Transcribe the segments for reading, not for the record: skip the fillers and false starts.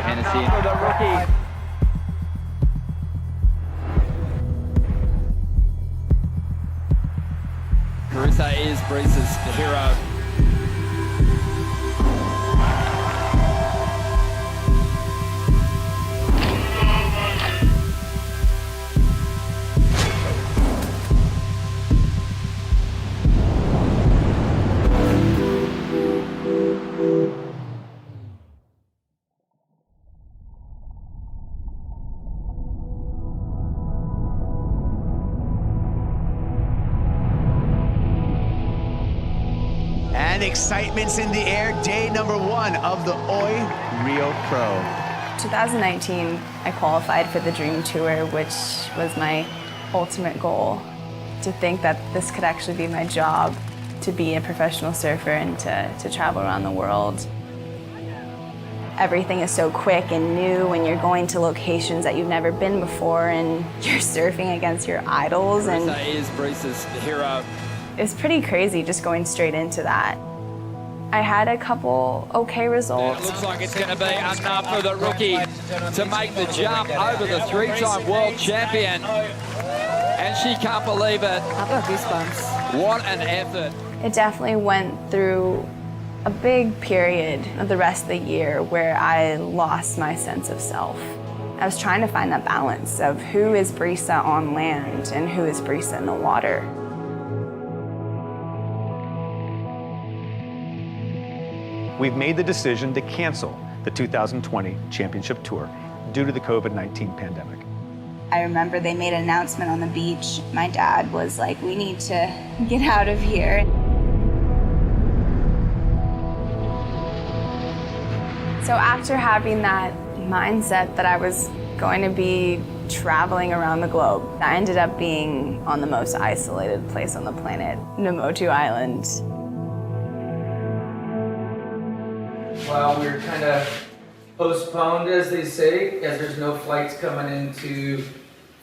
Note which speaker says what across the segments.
Speaker 1: Hennessy for the rookie. Carissa is Breeze's hero.
Speaker 2: And excitement's in the air, day number 1 of the Oi Rio Pro.
Speaker 3: 2019, I qualified for the Dream Tour, which was my ultimate goal. To think that this could actually be my job, to be a professional surfer and to travel around the world. Everything is so quick and new when you're going to locations that you've never been before and you're surfing against your idols. And
Speaker 1: Carissa is Breeze's hero.
Speaker 3: it's pretty crazy just going straight into that. I had a couple okay results.
Speaker 1: It looks like it's going to be enough for the rookie to make the jump over the 3-time world champion. And she can't believe it.
Speaker 3: I've got goosebumps.
Speaker 1: What an effort.
Speaker 3: It definitely went through a big period of the rest of the year where I lost my sense of self. I was trying to find that balance of who is Brisa on land and who is Brisa in the water.
Speaker 4: We've made the decision to cancel the 2020 Championship Tour due to the COVID-19 pandemic.
Speaker 3: I remember they made an announcement on the beach. My dad was like, we need to get out of here. So after having that mindset that I was going to be traveling around the globe, I ended up being on the most isolated place on the planet, Namotu Island.
Speaker 5: Well, we're kind of postponed, as they say, as there's no flights coming into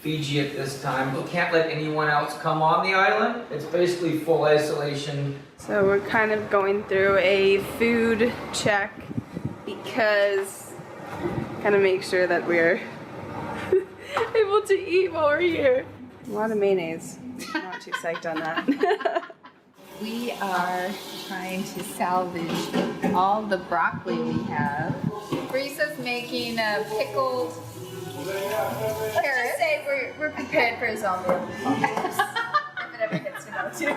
Speaker 5: Fiji at this time. We can't let anyone else come on the island. It's basically full isolation.
Speaker 3: So we're kind of going through a food check because kind of make sure that we're able to eat while we're here. A lot of mayonnaise. I'm not too psyched on that.
Speaker 6: We are trying to salvage all the broccoli we have. Brisa's making a pickled carrot. Let's just say we're prepared for a zombie apocalypse. If it ever gets to know too.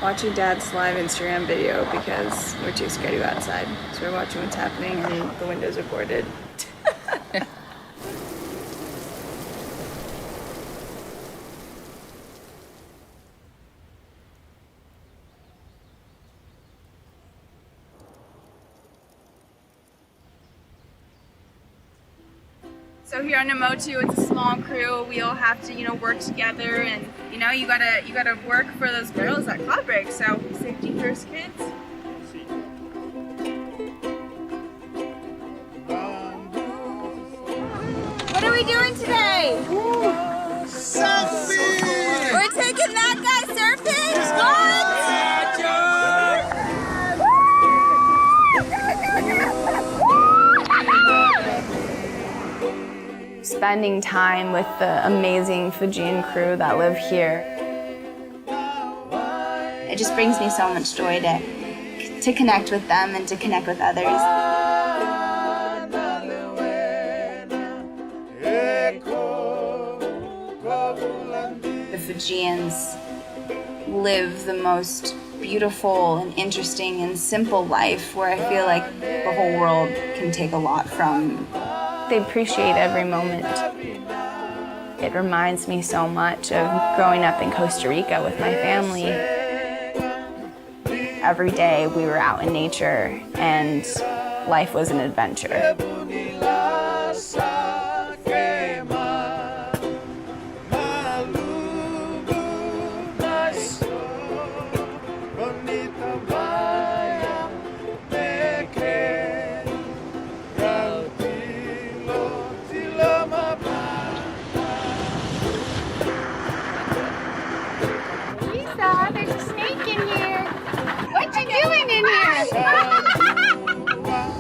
Speaker 3: Watching Dad's live Instagram video because we're too scared to go outside. So we're watching what's happening and the windows are boarded. So here on Emotu, it's a small crew. We all have to, work together, and you gotta work for those girls at Cloud Break. So safety first, kids. What are we doing today?
Speaker 2: Surfing!
Speaker 3: We're taking that guy surfing. What? Spending time with the amazing Fijian crew that live here. It just brings me so much joy to connect with them and to connect with others. The Fijians live the most beautiful and interesting and simple life where I feel like the whole world can take a lot from. They appreciate every moment. It reminds me so much of growing up in Costa Rica with my family. Every day we were out in nature and life was an adventure.
Speaker 6: There's a snake in here. What you doing in here? Go, Mom!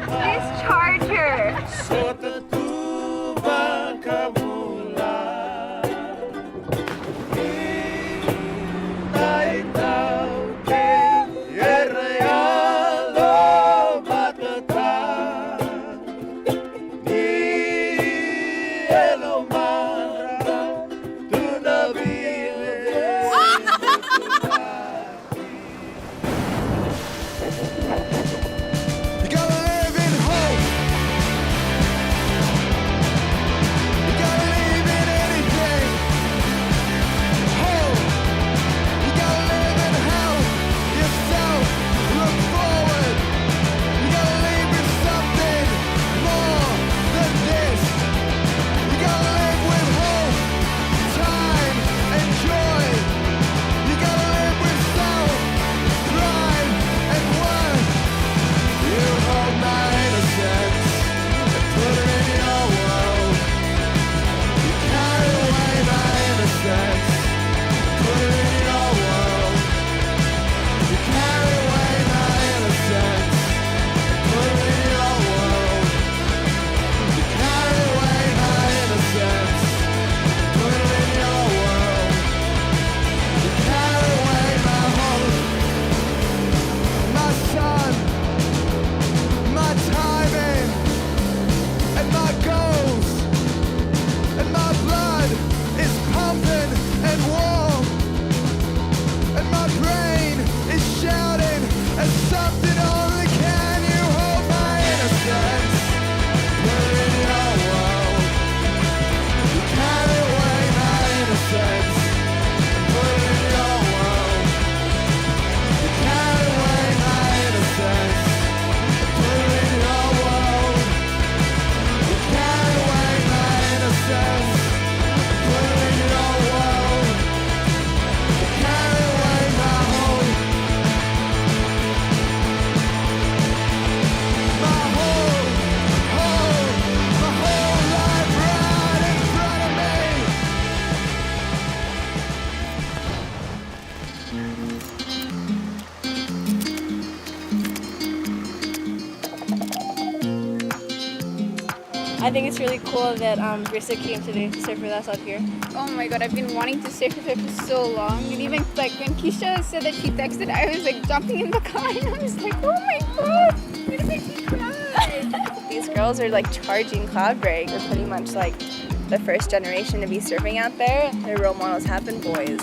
Speaker 6: This charger.
Speaker 7: I think it's really cool that Brisa came today to surf with us out here.
Speaker 6: Oh my god, I've been wanting to surf with her for so long. And even when Keisha said that she texted, I was jumping in the car and I was like, oh my god, I'm gonna make me cry.
Speaker 3: These girls are charging Cloud Break. They're pretty much the first generation to be surfing out there. Their role models have been boys.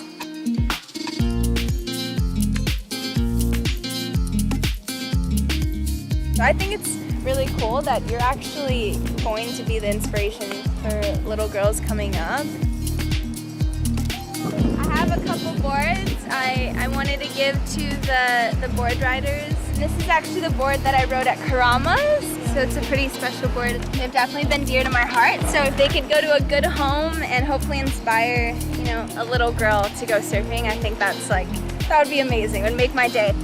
Speaker 3: So I think it's really cool that you're actually going to be the inspiration for little girls coming up. I have a couple boards. I wanted
Speaker 7: wanted to give to the board riders. This is actually the board that I rode at Karama's, so it's a pretty special board. They've definitely been dear to my heart, so if they could go to a good home and hopefully inspire, you know, a little girl to go surfing, I think that's like, that would be amazing. It would make my day.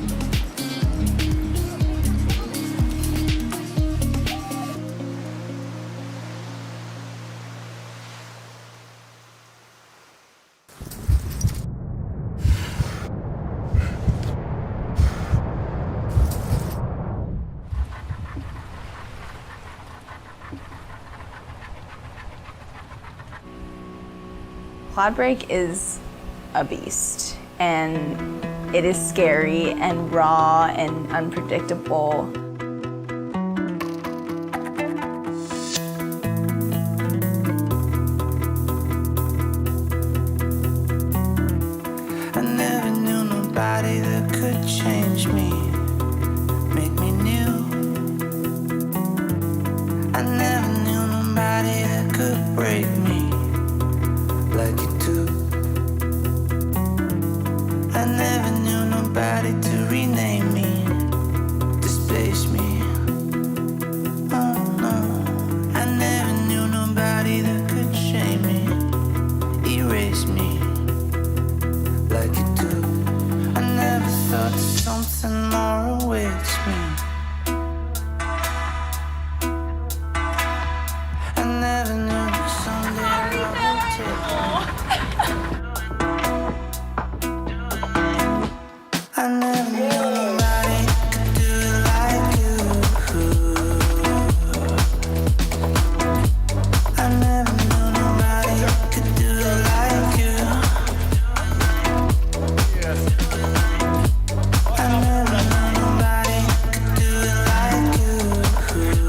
Speaker 3: Cloud break is a beast, and it is scary and raw and unpredictable.
Speaker 8: I never knew nobody that could change me, make me new. I never knew nobody that could break me like you do. I never knew nobody to rename me, displace me. Oh no, I never knew nobody that could shame me, erase me like you do. I never thought something more awaits me. I never knew that someday I would take. I never knew nobody could do it like you. I never knew nobody could do it like you. I never knew nobody could do it like you. I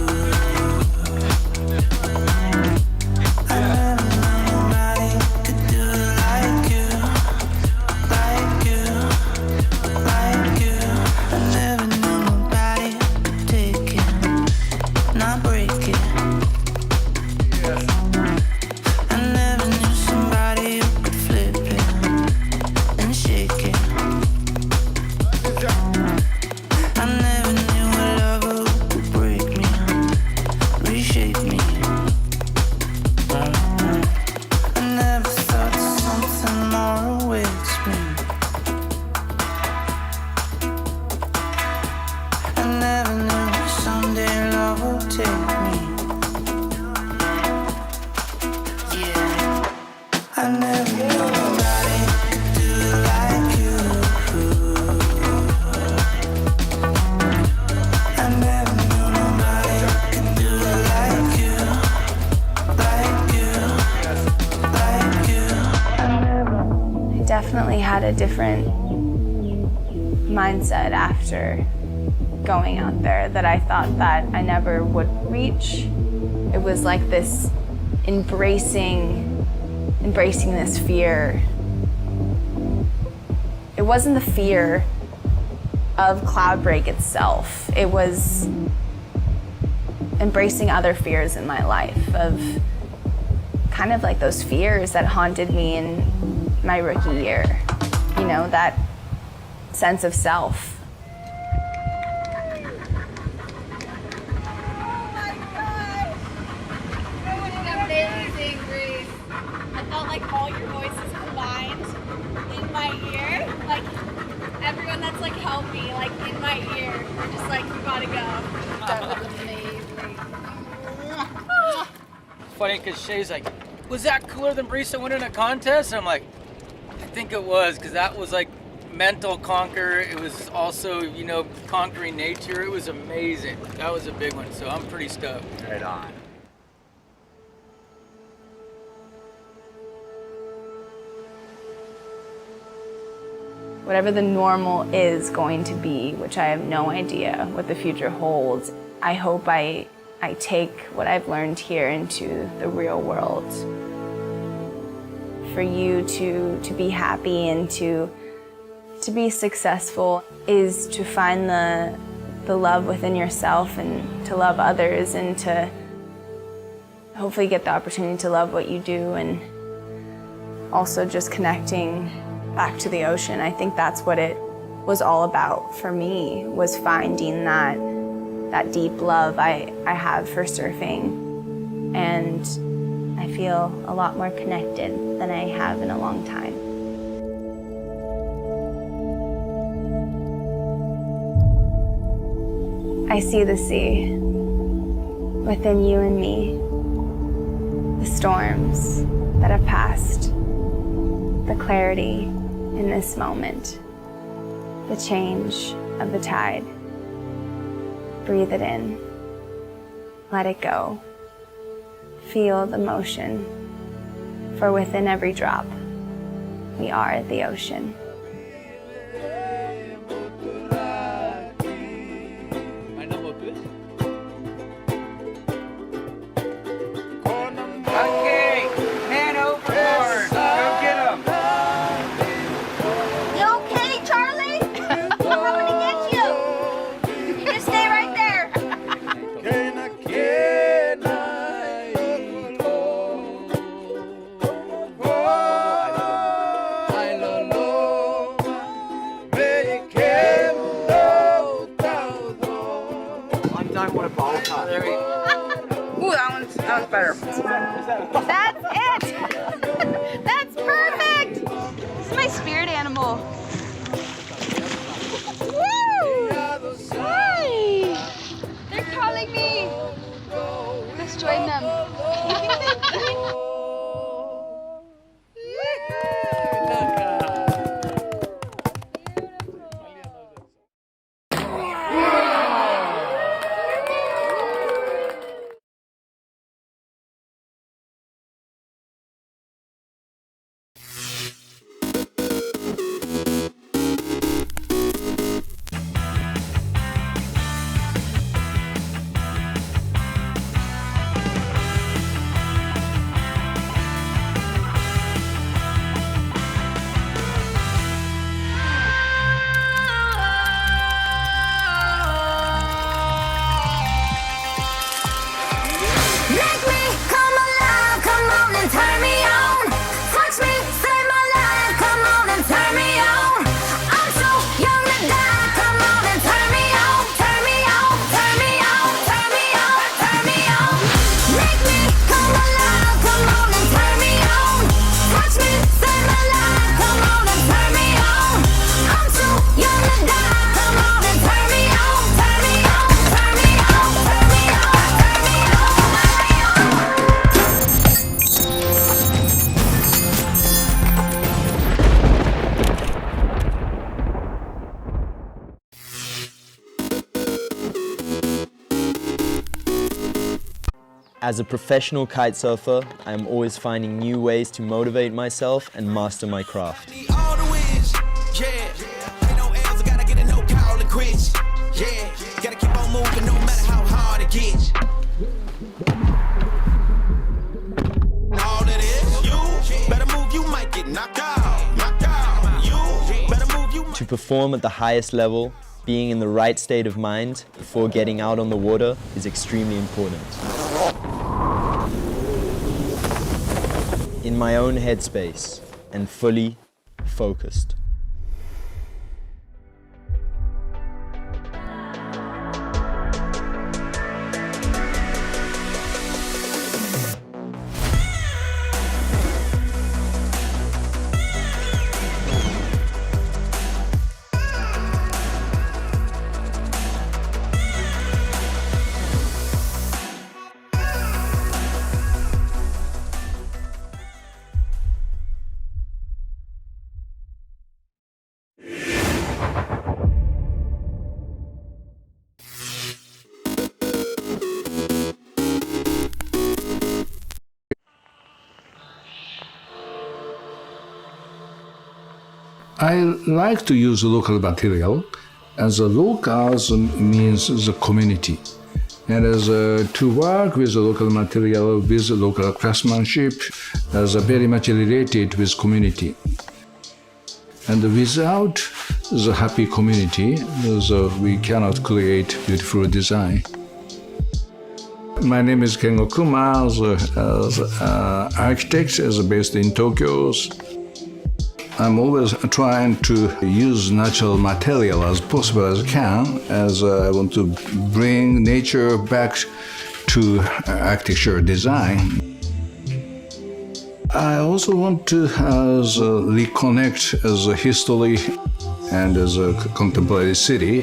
Speaker 8: never knew nobody could do it like you, like you, like you. I never knew nobody could take it, not break it. I never knew somebody who could flip it and shake it. I never knew a lover who could break me, reshape me. I never thought something more awaits me. I never knew someday love will take me. Yeah. I never knew nobody could do it like you. I never knew nobody could do it like you, like you, like you. I never.
Speaker 3: I definitely had a different mindset after going out there that I thought that I never would reach. It was like this embracing this fear. It wasn't the fear of cloud break itself. It was embracing other fears in my life, of kind of like those fears that haunted me in my rookie year. You know, that sense of self.
Speaker 6: Amazing, Grace. I felt like all your voices combined in my ear. Like everyone that's like helped me, like in my ear, we're just like, you gotta go. That was amazing.
Speaker 5: It's funny because Shay's like, was that cooler than Brisa winning a contest? And I'm like, I think it was, because that was like mental conquer. It was also, you know, conquering nature. It was amazing. That was a big one, so I'm pretty stoked.
Speaker 2: Right on.
Speaker 3: Whatever the normal is going to be, which I have no idea what the future holds, I hope I take what I've learned here into the real world. For you to be happy and to be successful is to find the love within yourself and to love others and to hopefully get the opportunity to love what you do, and also just connecting back to the ocean. I think that's what it was all about for me, was finding that deep love I have for surfing. And I feel a lot more connected than I have in a long time. I see the sea within you and me, the storms that have passed, the clarity in this moment, the change of the tide. Breathe it in, let it go. Feel the motion, for within every drop, we are the ocean.
Speaker 5: Okay, man overboard. Go get him.
Speaker 7: You okay, Charlie? I'm coming to get you. You just stay right there.
Speaker 3: Ooh, that one's better.
Speaker 7: That's it. That's perfect. This is my spirit animal. Woo! Hi. They're calling me. Let's join them.
Speaker 8: Make me come alive, come on and turn me on. Touch me, save my life, come on and turn me on. I'm so young to die, come on and turn me on. Turn me on, turn me on, turn me on, turn me on. Make me come alive, come on and turn me on. Touch me, save my life, come on and turn me on. I'm so young to die, come on and turn me on. Turn me on, turn me on, turn me on, turn me on.
Speaker 9: As a professional kite surfer, I am always finding new ways to motivate myself and master my craft.
Speaker 8: All the wins, yeah. Ain't no L's, I gotta get a no call and quits. Yeah, gotta keep on moving no matter how hard it gets. All it is, you better move, you might get knocked out. Knocked out. You better move, you might.
Speaker 9: To perform at the highest level, being in the right state of mind before getting out on the water is extremely important. In my own headspace and fully focused.
Speaker 10: I like to use local material, as locals means the community. And as to work with the local material, with local craftsmanship, as very much related with community. And without the happy community, we cannot create beautiful design. My name is Kengo Kuma, as architect, based in Tokyo. I'm always trying to use natural material as possible as I can, as I want to bring nature back to architecture design. I also want to reconnect as a history and as a contemporary city.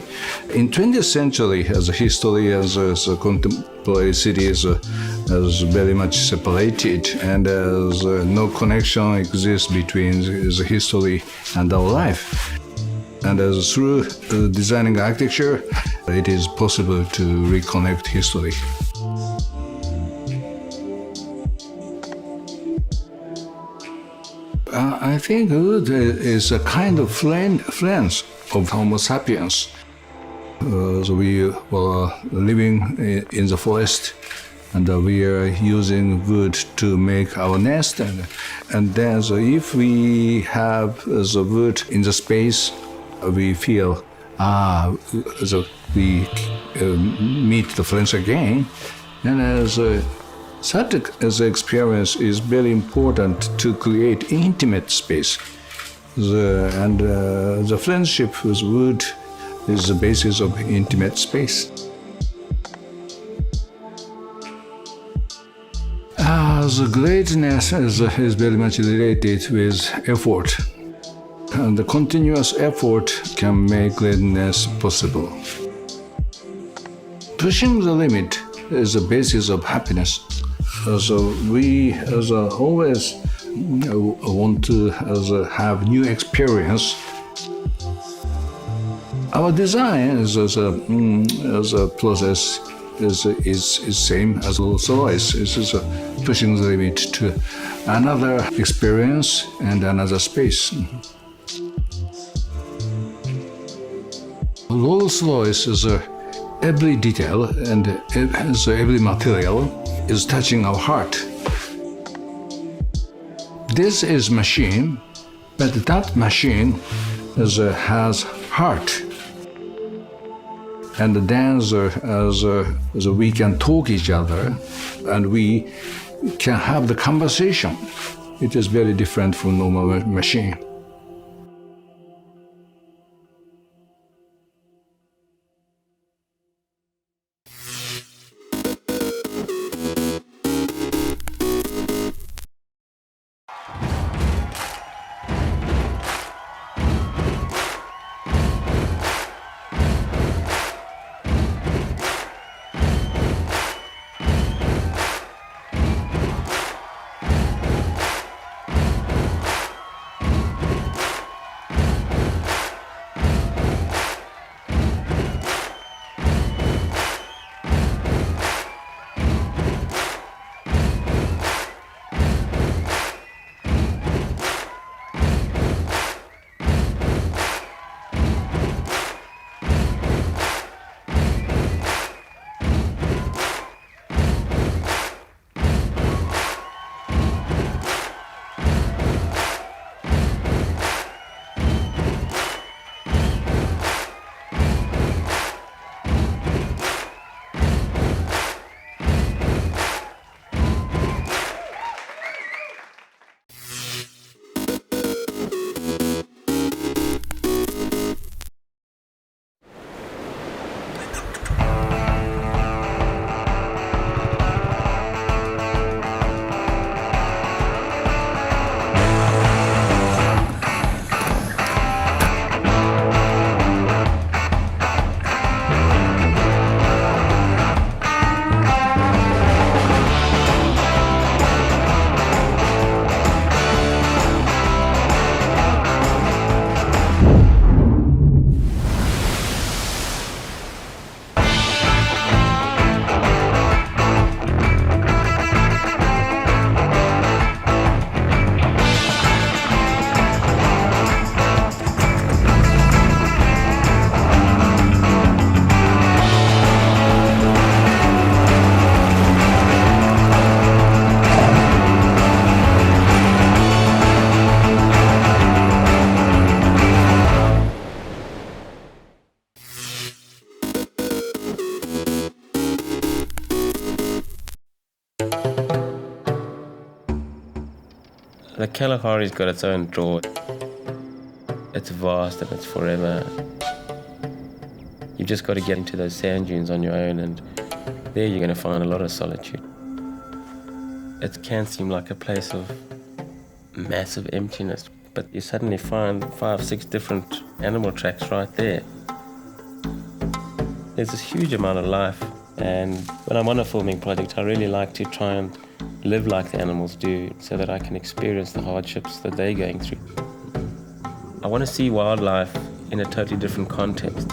Speaker 10: In 20th century, as a history, as a contemporary city is very much separated, and as no connection exists between the history and our life. And as through designing architecture, it is possible to reconnect history. I think wood is a kind of friends of Homo sapiens. So we were living in the forest, and we are using wood to make our nest. And then so if we have the wood in the space, we feel, so we meet the friends again. And as such as experience is very important to create intimate space. The friendship with wood is the basis of intimate space. The greatness is very much related with effort. And the continuous effort can make greatness possible. Pushing the limit is the basis of happiness. So we always want to have new experience. Our design as a process is same as also is pushing the limit to another experience and another space. Rolls-Royce is every detail and every material is touching our heart. This is machine, but that machine has heart. And then as we can talk each other and we can have the conversation. It is very different from normal machine.
Speaker 11: The Kalahari's got its own draw. It's vast and it's forever. You've just got to get into those sand dunes on your own, and there you're going to find a lot of solitude. It can seem like a place of massive emptiness, but you suddenly find 5, 6 different animal tracks right there. There's this huge amount of life, and when I'm on a filming project, I really like to try and live like the animals do so that I can experience the hardships that they're going through. I want to see wildlife in a totally different context,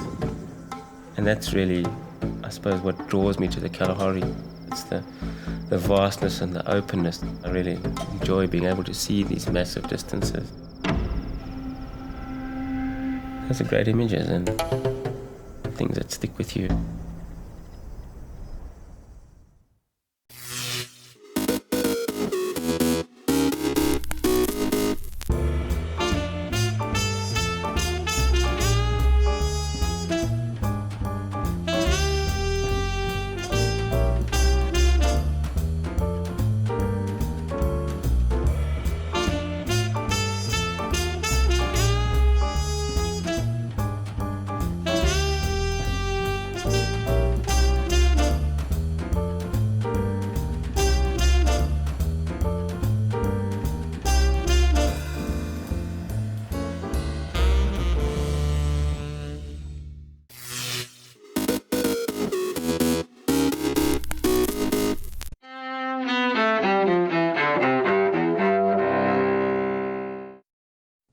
Speaker 11: and that's really, I suppose, what draws me to the Kalahari. It's the vastness and the openness. I really enjoy being able to see these massive distances. Those are great images and things that stick with you.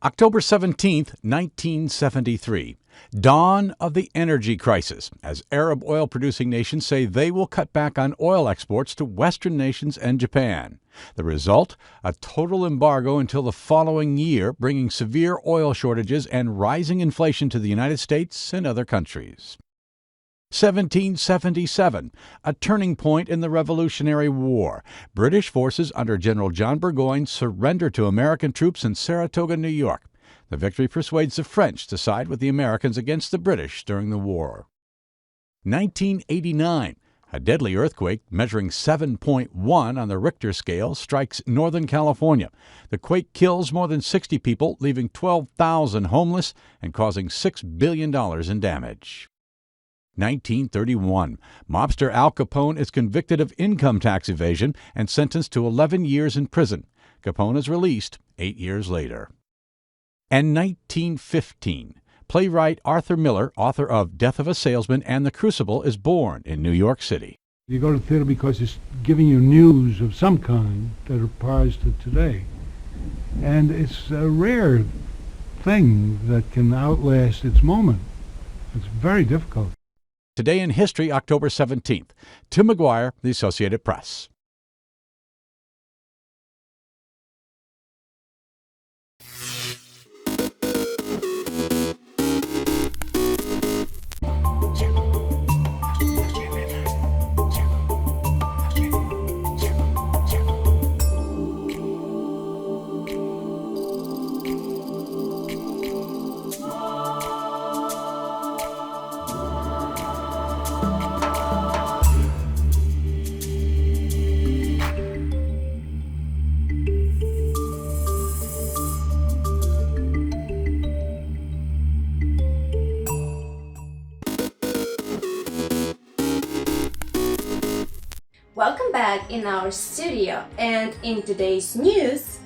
Speaker 12: October 17th, 1973. Dawn of the energy crisis, as Arab oil-producing nations say they will cut back on oil exports to Western nations and Japan. The result? A total embargo until the following year, bringing severe oil shortages and rising inflation to the United States and other countries. 1777, a turning point in the Revolutionary War. British forces under General John Burgoyne surrender to American troops in Saratoga, New York. The victory persuades the French to side with the Americans against the British during the war. 1989, a deadly earthquake measuring 7.1 on the Richter scale strikes Northern California. The quake kills more than 60 people, leaving 12,000 homeless and causing $6 billion in damage. 1931. Mobster Al Capone is convicted of income tax evasion and sentenced to 11 years in prison. Capone is released 8 years later. And 1915. Playwright Arthur Miller, author of Death of a Salesman and The Crucible, is born in New York City.
Speaker 13: You go to theater because it's giving you news of some kind that applies to today. And it's a rare thing that can outlast its moment. It's very difficult.
Speaker 12: Today in History, October 17th. Tim McGuire, The Associated Press.
Speaker 14: Welcome back in our studio, and in today's news,